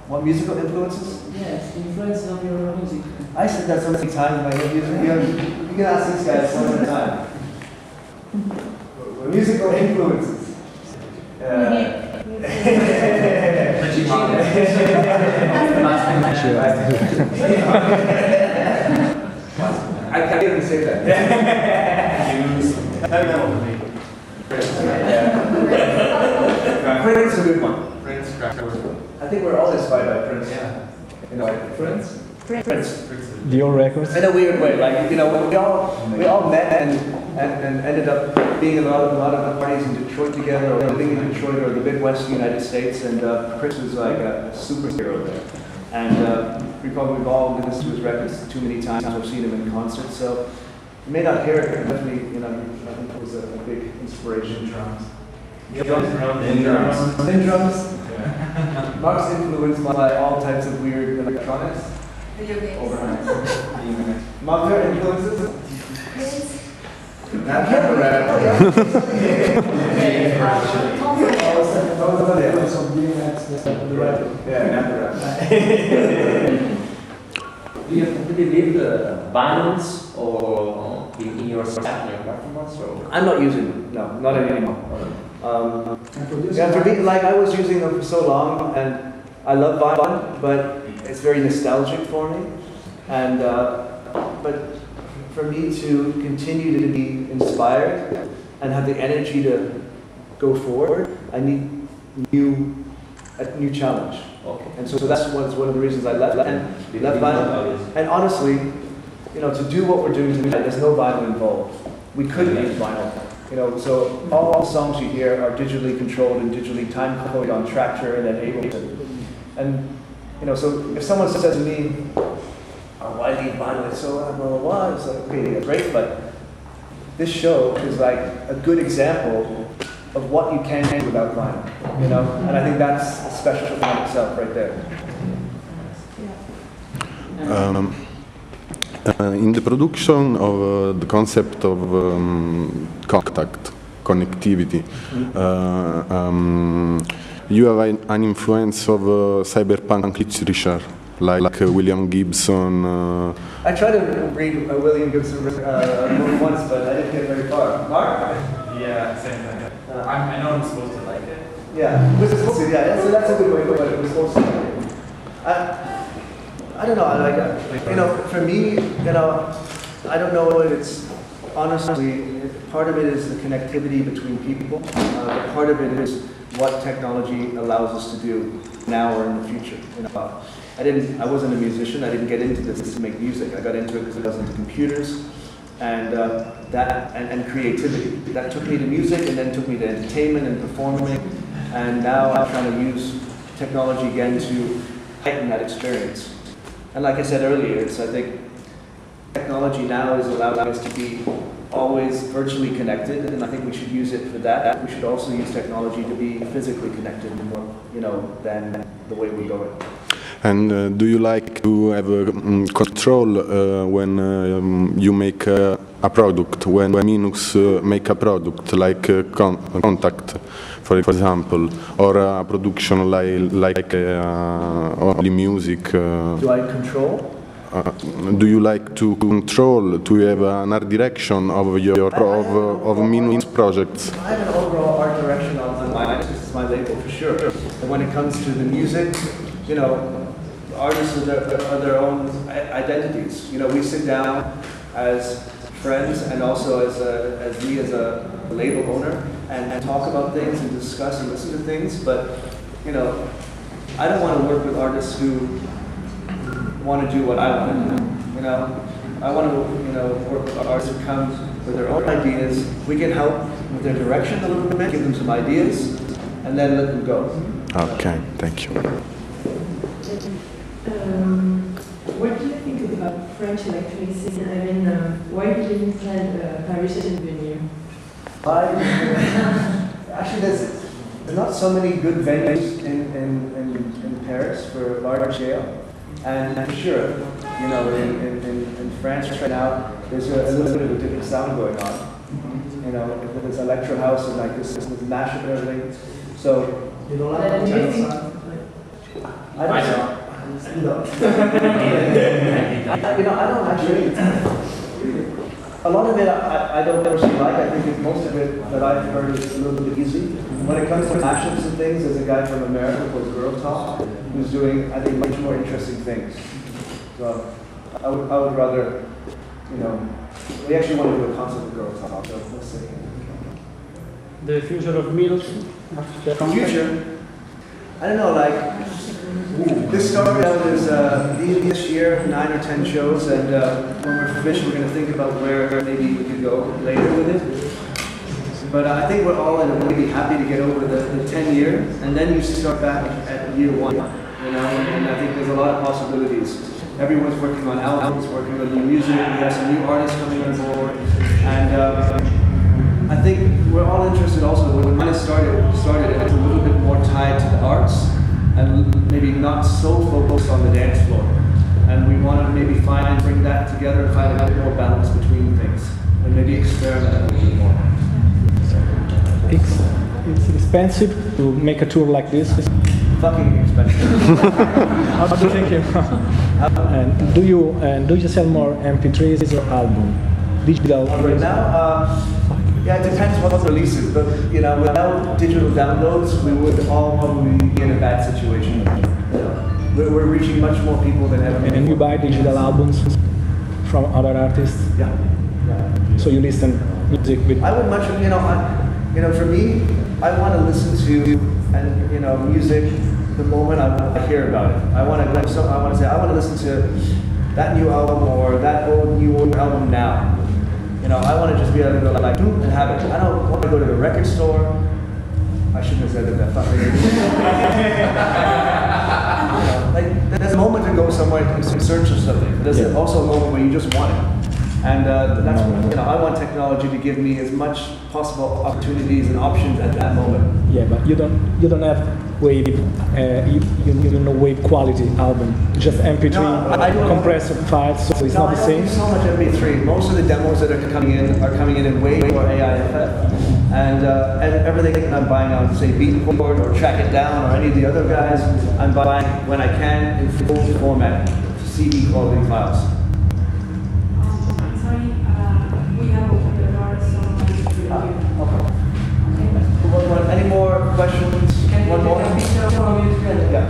What musical influences? Yes, influence of your music. I said that so many times. You can ask these guys one at a time. Musical influences. Richie Hawtin. I can't even say that. Heavy metal for me. Prince is a good one. Prince. I think we're all inspired by Prince. Yeah. You know, Prince. Dior Records. In a weird way, like, you know, we all met and ended up being in a lot of parties in Detroit together, or living in Detroit or the Midwest United States, and Prince was like a superhero there. And we've all listened to his records too many times. I've seen him in concert, so you may not hear it, but definitely, you know, I think it was a big inspiration. Drums. Thin drums. Mark's influenced by all types of weird electronics. Video games. Mark, your influences? Do you completely leave the violence or in your set, your performance? Or? I'm not using them. No, not anymore. Yeah, for me, like I was using them for so long, and I love violin, but it's very nostalgic for me. And but for me to continue to be inspired and have the energy to go forward, I need a new challenge. Okay. And so that's one of the reasons I left vinyl. And honestly, you know, to do what we're doing tonight, there's no vinyl involved. We couldn't use vinyl. You know, so all the songs you hear are digitally controlled and digitally time-coded on Tractor and then Ableton. And you know, so if someone says to me, "Oh, why leave vinyl?" It's so why? It's like, okay, yeah, great, but this show is like a good example of what you can do without vinyl. You know, and I think that's a special in itself right there. In the production of the concept of contact, connectivity, you have an influence of cyberpunk literature, like William Gibson. I tried to read William Gibson book once, but I didn't get very far. Mark? Yeah, same thing. I know I'm supposed to like it. Yeah, we're supposed to. Yeah, so that's a good way to put it. We're supposed to. I don't know. I like it. You know, for me, you know, I don't know what it's. Honestly, part of it is the connectivity between people. But part of it is what technology allows us to do now or in the future. You know, I wasn't a musician. I didn't get into this to make music. I got into it because I was into computers, and and creativity. That took me to music, and then took me to entertainment and performing. And now I'm trying to use technology again to heighten that experience. And like I said earlier, I think technology now is allowing us to be always virtually connected, and I think we should use it for that. We should also use technology to be physically connected more, you know, than the way we're going. And do you like to have control when you make a product, when Minus make a product, like Contakt, for example, or a production like only music? Do I control? Do you like to control, to have an art direction of your Minus projects? I have an overall art direction on mine. This is my label for sure. And when it comes to the music, you know, artists are their own identities. You know, we sit down as friends and also as me as a label owner and talk about things and discuss and listen to things. But you know, I don't want to work with artists who want to do what I want to do. You know, I want to work with artists who come with their own ideas. We can help with their direction a little bit, give them some ideas, and then let them go. Okay, thank you. What do you think about French electronic scene? I mean, why did you plan Paris as a venue? Actually, there's not so many good venues in Paris for large scale. And for sure, you know, in France right now, there's a little bit of a different sound going on. You know, there's electro house and like this mashup and everything. So you don't like I don't. I don't actually. A lot of it I don't personally like. I think most of it that I've heard is a little bit easy. When it comes to mashups and things, there's a guy from America called Girl Talk who's doing, I think, much more interesting things. So I would rather, we actually want to do a concert with Girl Talk, so let's see. The future of meals after Future? I don't know, this started out as this year, 9 or 10 shows, and when we're finished, we're going to think about where maybe we could go later with it. But I think we're all really happy to get over the 10 year, and then you start back at year 1, and I think there's a lot of possibilities. Everyone's working on albums, working on new music, we have some new artists coming on board, and I think we're all interested also, when I started it was a little bit more tied to the arts, and maybe not so focused on the dance floor. And we want to maybe bring that together and find a bit more balance between things, and maybe experiment a little bit more. It's expensive to make a tour like this. Fucking expensive. How do you think? And do you sell more MP3s or album? Digital? Right now, yeah, it depends what the releases, but without digital downloads, we would all probably be in a bad situation. We're reaching much more people than ever before. And you buy digital albums from other artists? Yeah. So you listen music with... I would much, for me, I want to listen to, music the moment I hear about it. I want to listen to that new album or that new album now. I want to just be able to go and have it. I don't want to go to the record store. I shouldn't have said that. There's a moment to go somewhere in search of something. There's also a moment where you just want it. And that's I want technology to give me as much possible opportunities and options at that moment. Yeah, but you don't have wave, wave quality album, just MP3 compressed files, so it's not the same. I don't do so much MP3. Most of the demos that are coming in WAV or AIFF, and everything that I'm buying on, say, Beatport or Track It Down or any of the other guys, I'm buying when I can in full format, CD quality files. Sorry, we have opened the door, so Any more questions? One more? Yeah.